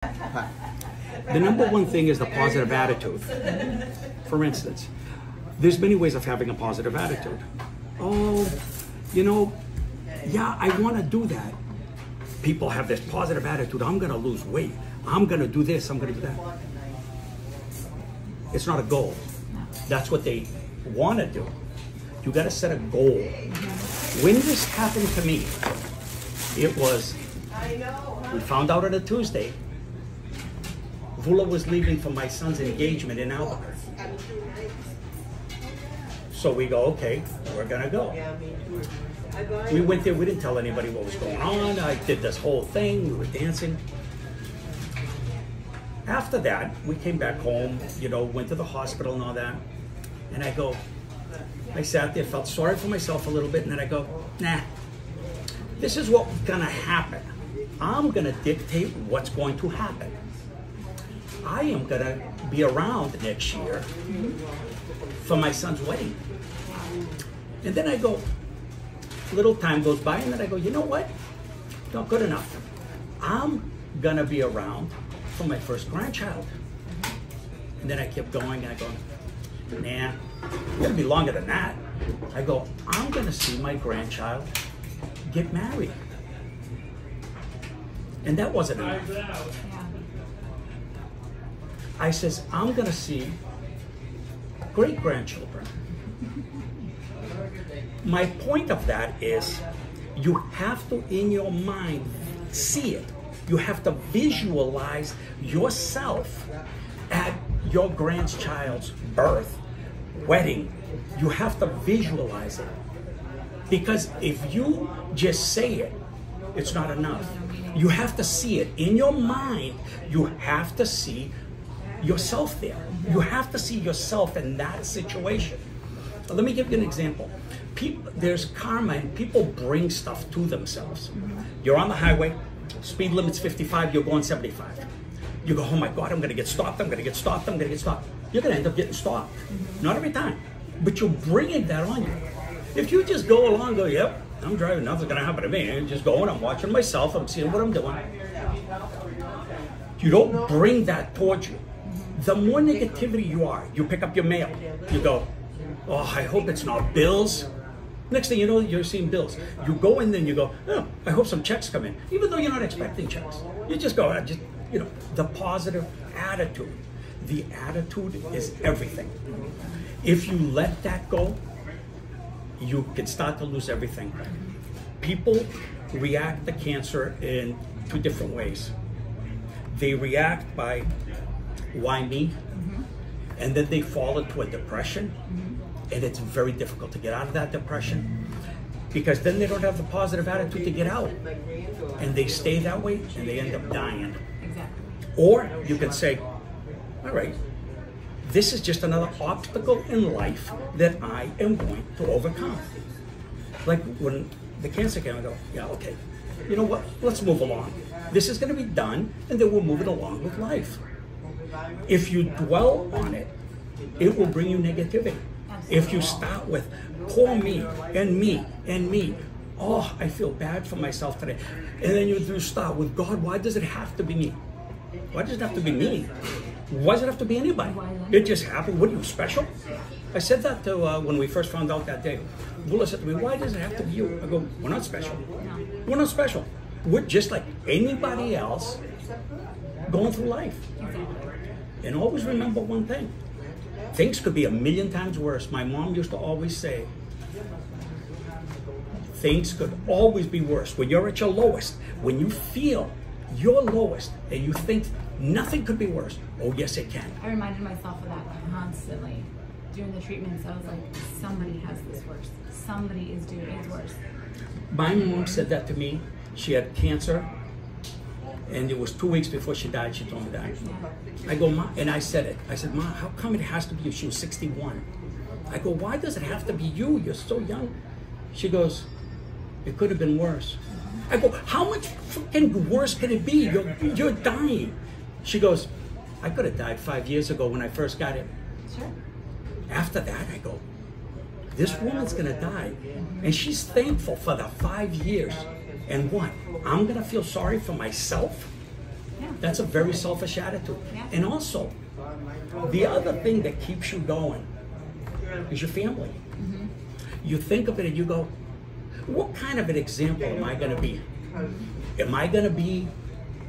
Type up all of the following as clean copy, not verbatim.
The number one thing is the positive attitude. For instance, there's many ways of having a positive attitude. Oh, you know, yeah, I want to do that. People have this positive attitude. I'm going to lose weight. I'm going to do this. I'm going to do that. It's not a goal. That's what they want to do. You got to set a goal. When this happened to me, it was, we found out on a Tuesday, Vula was leaving for my son's engagement in Albuquerque. So we go, okay, we're gonna go. We went there, we didn't tell anybody what was going on. I did this whole thing, we were dancing. After that, we came back home, you know, went to the hospital and all that. And I go, I sat there, felt sorry for myself a little bit, and then I go, nah, this is what's gonna happen. I'm gonna dictate what's going to happen. I am gonna be around next year for my son's wedding. And then I go, little time goes by, and then I go, you know what? Not good enough. I'm gonna be around for my first grandchild. And then I kept going, and I go, nah, it's gonna be longer than that. I go, I'm gonna see my grandchild get married. And that wasn't enough. I says, I'm gonna see great-grandchildren. My point of that is, you have to, in your mind, see it. You have to visualize yourself at your grandchild's birth, wedding. You have to visualize it. Because if you just say it, it's not enough. You have to see it. In your mind, you have to see yourself there. You have to see yourself in that situation. So let me give you an example. There's karma, and people bring stuff to themselves. You're on the highway, speed limit's 55, you're going 75. You go, oh my God, I'm going to get stopped, I'm going to get stopped, I'm going to get stopped. You're going to end up getting stopped. Not every time, but you're bringing that on you. If you just go along, go, yep, I'm driving, nothing's going to happen to me. I'm just going, I'm watching myself, I'm seeing what I'm doing. You don't bring that towards you. The more negativity you are, you pick up your mail. You go, oh, I hope it's not bills. Next thing you know, you're seeing bills. You go in there and you go, oh, I hope some checks come in. Even though you're not expecting checks. You just go, you know, the positive attitude. The attitude is everything. If you let that go, you can start to lose everything. People react to cancer in two different ways. They react by, why me? And then they fall into a depression, and it's very difficult to get out of that depression, because then they don't have the positive attitude to get out, and they stay that way, and they end up dying. Exactly. Or you can say, all right, this is just another obstacle in life that I am going to overcome. Like when the cancer came, I go, yeah, okay, you know what, let's move along. This is going to be done, and then we're moving along with life. If you dwell on it, it will bring you negativity. If you start with, poor me, and me, and me, oh, I feel bad for myself today. And then you start with, God, why does it have to be me? Why does it have to be me? Why does it have to be anybody? It just happened. What are you, special? I said that to, when we first found out that day. Vula said to me, why does it have to be you? I go, we're not special. We're not special. We're just like anybody else going through life. And always remember one thing. Things could be a million times worse. My mom used to always say, things could always be worse. When you're at your lowest, when you feel your lowest, and you think nothing could be worse, oh yes it can. I reminded myself of that constantly during the treatments. I was like, somebody has this worse. Somebody is doing it worse. My mom said that to me. She had cancer, and it was 2 weeks before she died. She told me that. I go, Ma, and I said it. I said, Ma, how come it has to be you? She was 61. I go, why does it have to be you? You're so young. She goes, it could have been worse. I go, how much freaking worse can it be? You're dying. She goes, I could have died 5 years ago when I first got it. Sure. After that, I go, this woman's gonna die. And she's thankful for the 5 years. And what? I'm gonna feel sorry for myself? Yeah. That's a very selfish attitude. Yeah. And also, the other thing that keeps you going is your family. Mm-hmm. You think of it and you go, what kind of an example am I going to be? Am I going to be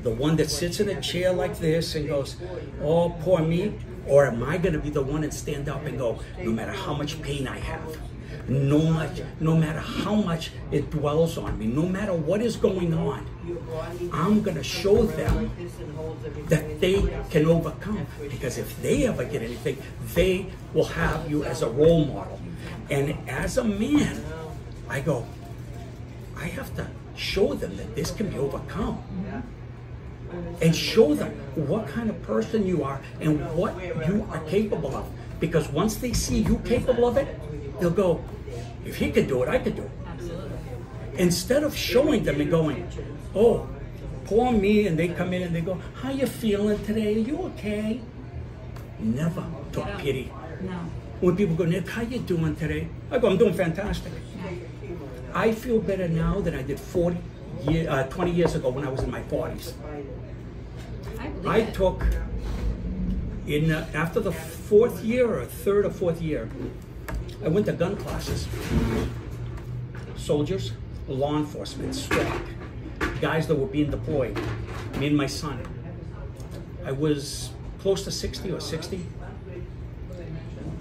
the one that sits in a chair like this and goes, oh, poor me? Or am I going to be the one that stand up and go, no matter how much pain I have, no matter how much it dwells on me, no matter what is going on, I'm going to show them that they can overcome. Because if they ever get anything, they will have you as a role model. And as a man, I go, I have to show them that this can be overcome. And show them what kind of person you are and what you are capable of. Because once they see you capable of it, they'll go, if he can do it, I can do it. Absolutely. Instead of showing them and going, oh, poor me, and they come in and they go, how you feeling today? Are you okay? Never took pity. No. When people go, Nick, how you doing today? I go, I'm doing fantastic. I feel better now than I did 20 years ago when I was in my 40s. I took, after the fourth year, or third or fourth year, I went to gun classes. Soldiers, law enforcement, SWAT, guys that were being deployed, me and my son. I was close to 60 or 60.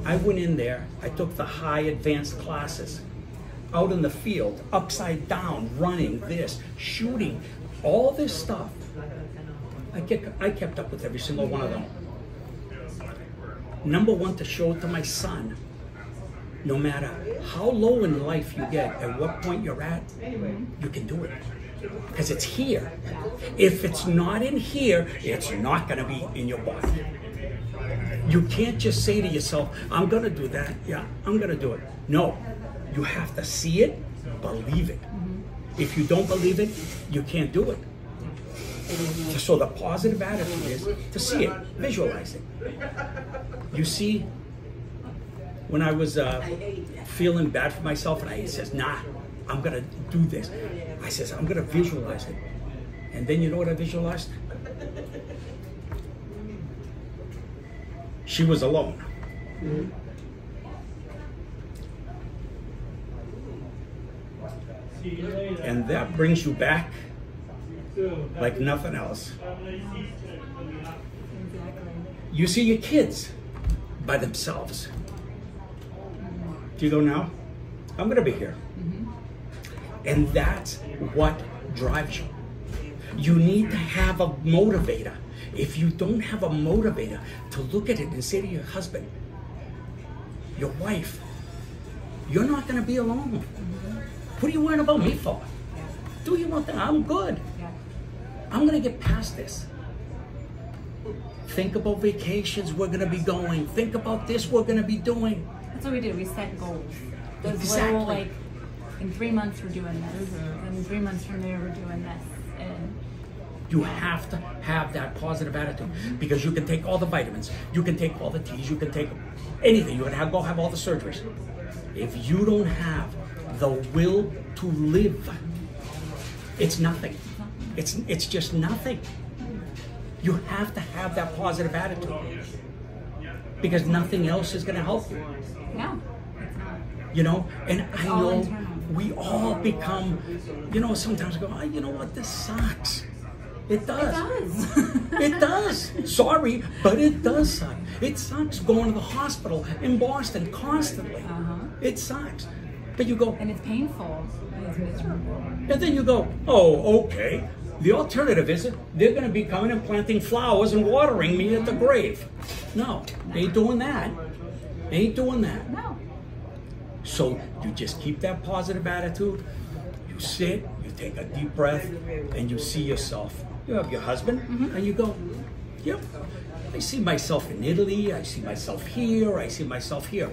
I went in there, I took the high advanced classes, out in the field, upside down, running this, shooting, all this stuff. I kept up with every single one of them. Number one, to show it to my son, no matter how low in life you get, at what point you're at, you can do it. Because it's here. If it's not in here, it's not going to be in your body. You can't just say to yourself, I'm going to do that. Yeah, I'm going to do it. No, you have to see it, believe it. If you don't believe it, you can't do it. So the positive attitude is to see it, visualize it. You see, when I was feeling bad for myself, and I says, nah, I'm going to do this. I says, I'm going to visualize it. And then you know what I visualized? She was alone. And that brings you back like nothing else. You see your kids by themselves. Do you go, now? I'm going to be here. And that's what drives you. You need to have a motivator. If you don't have a motivator, to look at it and say to your husband, your wife, you're not going to be alone. What are you worrying about me for? Do you want that? I'm good. I'm going to get past this. Think about vacations we're going to be going. Think about this we're going to be doing. That's what we do. We set goals. Those Exactly. little, like, in 3 months we're doing this. And in 3 months from there we're doing this. And you have to have that positive attitude, because you can take all the vitamins, you can take all the teas, you can take anything, you can go have all the surgeries. If you don't have the will to live, it's nothing. It's just nothing. You have to have that positive attitude, because nothing else is going to help you. no. You know, and I all know internal. we all become, you know, sometimes we go, oh, you know what, this sucks. It does. It does. It does. Sorry, but it does suck. It sucks going to the hospital in Boston constantly. It sucks. But you go, And it's painful. And it's miserable. and then you go, oh, okay. The alternative is they're going to be coming and planting flowers and watering me at the grave. No, they ain't doing that. They ain't doing that. No. So you just keep that positive attitude. You sit, you take a deep breath, and you see yourself. You have your husband, and you go, yep, I see myself in Italy, I see myself here, I see myself here.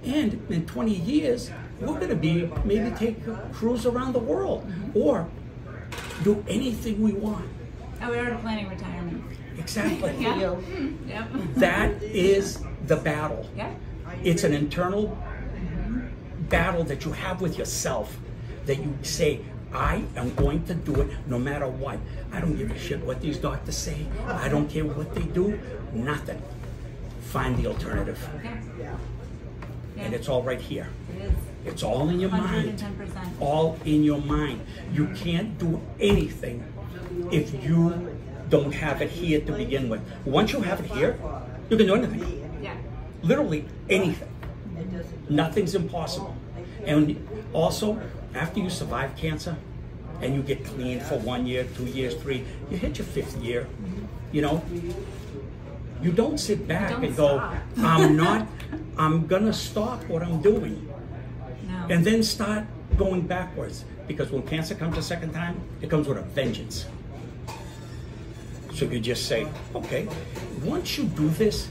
And in 20 years, we're going to be, maybe take a cruise around the world, or do anything we want. Oh, we're already planning retirement. Exactly. Yeah. Yep. That is the battle. Yeah. It's an internal battle that you have with yourself, that you say, I am going to do it no matter what. I don't give a shit what these doctors say. I don't care what they do. Nothing. Find the alternative. Yeah. And it's all right here. It is. It's all in your mind. 110%. All in your mind. You can't do anything if you don't have it here to begin with. Once you have it here, you can do anything. Yeah. Literally anything. Nothing's impossible. And also, after you survive cancer and you get clean for 1 year, 2 years, 3, you hit your 5th year, you know, you don't sit back and go, I'm gonna stop what I'm doing. No. And then start going backwards. Because when cancer comes a second time, it comes with a vengeance. So you just say, okay, once you do this,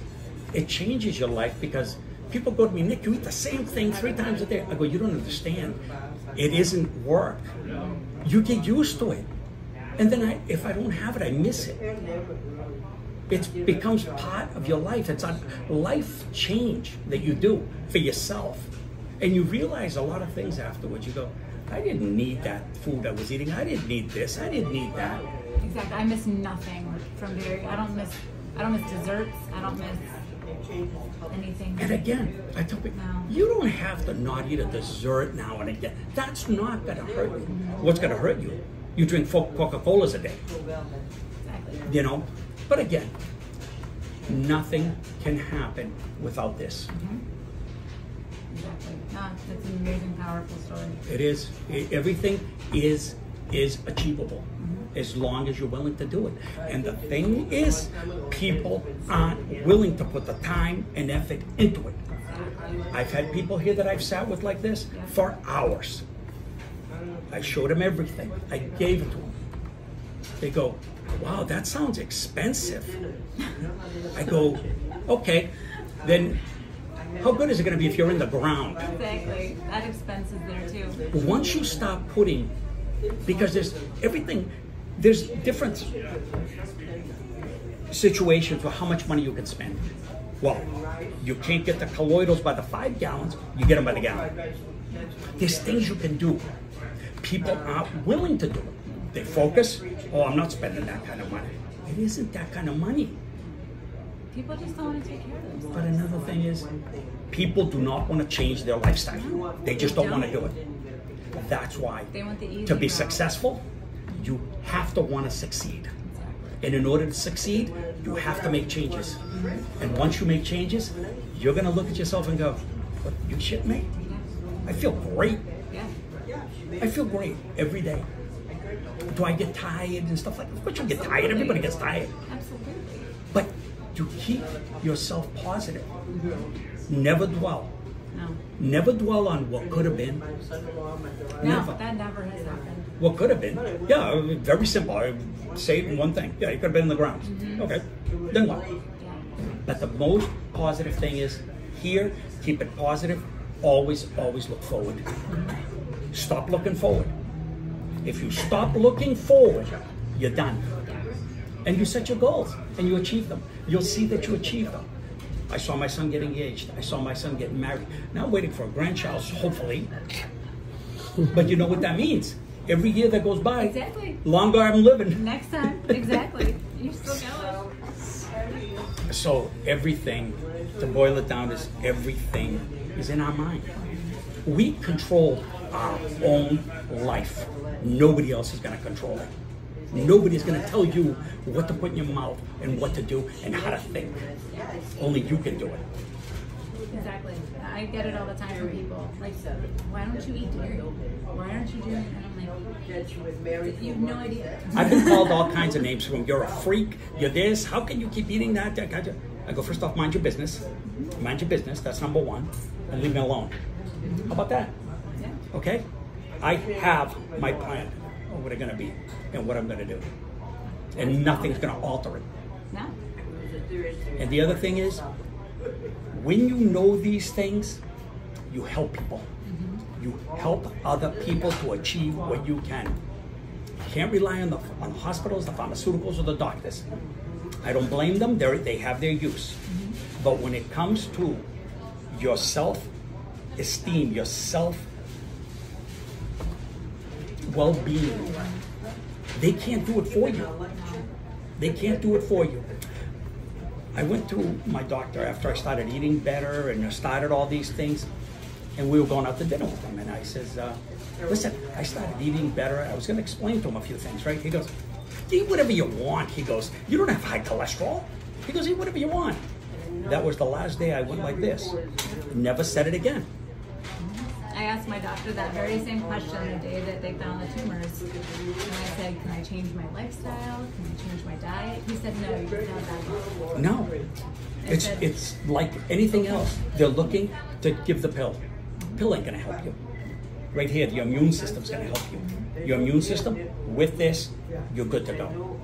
it changes your life. Because people go to me, Nick, you eat the same thing 3 times a day. I go, you don't understand. It isn't work. You get used to it. And then if I don't have it, I miss it. It becomes part of your life. It's a life change that you do for yourself. And you realize a lot of things afterwards. You go, I didn't need that food I was eating. I didn't need this. I didn't need that. Exactly. I miss nothing from dairy. I don't miss desserts. I don't miss anything. And again, I tell people, you don't have to not eat a dessert now and again. That's not going to hurt you. What's going to hurt you? You drink 4 Coca-Colas a day. Exactly. You know? But again, nothing can happen without this. Exactly. No, it's an amazing, powerful story. It is. Everything is achievable as long as you're willing to do it. And the thing is, people aren't willing to put the time and effort into it. I've had people here that I've sat with like this for hours. I showed them everything. I gave it to them. They go, wow, that sounds expensive. I go, okay, then how good is it going to be if you're in the ground? Exactly. That expense is there too. Once you stop putting, because there's different situations for how much money you can spend. Well, you can't get the colloidals by the 5 gallons, you get them by the gallon. There's things you can do. People aren't willing to do it. They focus, oh, I'm not spending that kind of money. It isn't that kind of money. People just don't want to take care of themselves. But another thing is, people do not want to change their lifestyle. They just don't want to do it. That's why. They want the easy to be route. Successful, you have to want to succeed. And in order to succeed, you have to make changes. And once you make changes, you're going to look at yourself and go, what, you shit me? I feel great. Yeah. I feel great every day. Do I get tired and stuff like that? Of course you get tired. Everybody gets tired. Absolutely. But you keep yourself positive. Never dwell. No. Never dwell on what could have been. No, Never. that never has happened. What could have been? Yeah, very simple. I say one thing. Yeah, you could have been in the ground. Okay, then what? Yeah. But the most positive thing is here, keep it positive. Always, always look forward. Stop looking forward. If you stop looking forward, you're done. And you set your goals and you achieve them. You'll see that you achieve them. I saw my son get engaged. I saw my son getting married. Now I'm waiting for a grandchild, hopefully. But you know what that means? Every year that goes by, Exactly. longer I'm living. Next time, exactly. You're still going. So everything, to boil it down, is everything is in our mind. We control our own life. Nobody else is going to control it. Nobody's going to tell you what to put in your mouth and what to do and how to think. Only you can do it. Exactly. I get it all the time from people. Like, why don't you eat dairy? Why aren't you doing it? And I'm like, you have no idea. I've been called all kinds of names from, you're a freak, you're this, how can you keep eating that? I go, first off, mind your business. Mind your business, that's number one. And leave me alone. How about that? Yeah. Okay? I have my plan of what it's going to be and what I'm going to do. And nothing's going to alter it. No. And the other thing is, when you know these things, you help people. You help other people to achieve what you can. You can't rely on the hospitals, the pharmaceuticals, or the doctors. I don't blame them. They have their use. But when it comes to your self-esteem, your self well-being. They can't do it for you. They can't do it for you. I went to my doctor after I started eating better and I started all these things, and we were going out to dinner with him, and I says, listen, I started eating better. I was going to explain to him a few things, right? He goes, eat whatever you want. He goes, you don't have high cholesterol. He goes, eat whatever you want. That was the last day I went like this. Never said it again. I asked my doctor that very same question the day that they found the tumors. And I said, can I change my lifestyle? Can I change my diet? He said, no, you just have that. No. It's like anything else. They're looking to give the pill. Pill ain't going to help you. Right here, your immune system's going to help you. Your immune system, with this, you're good to go.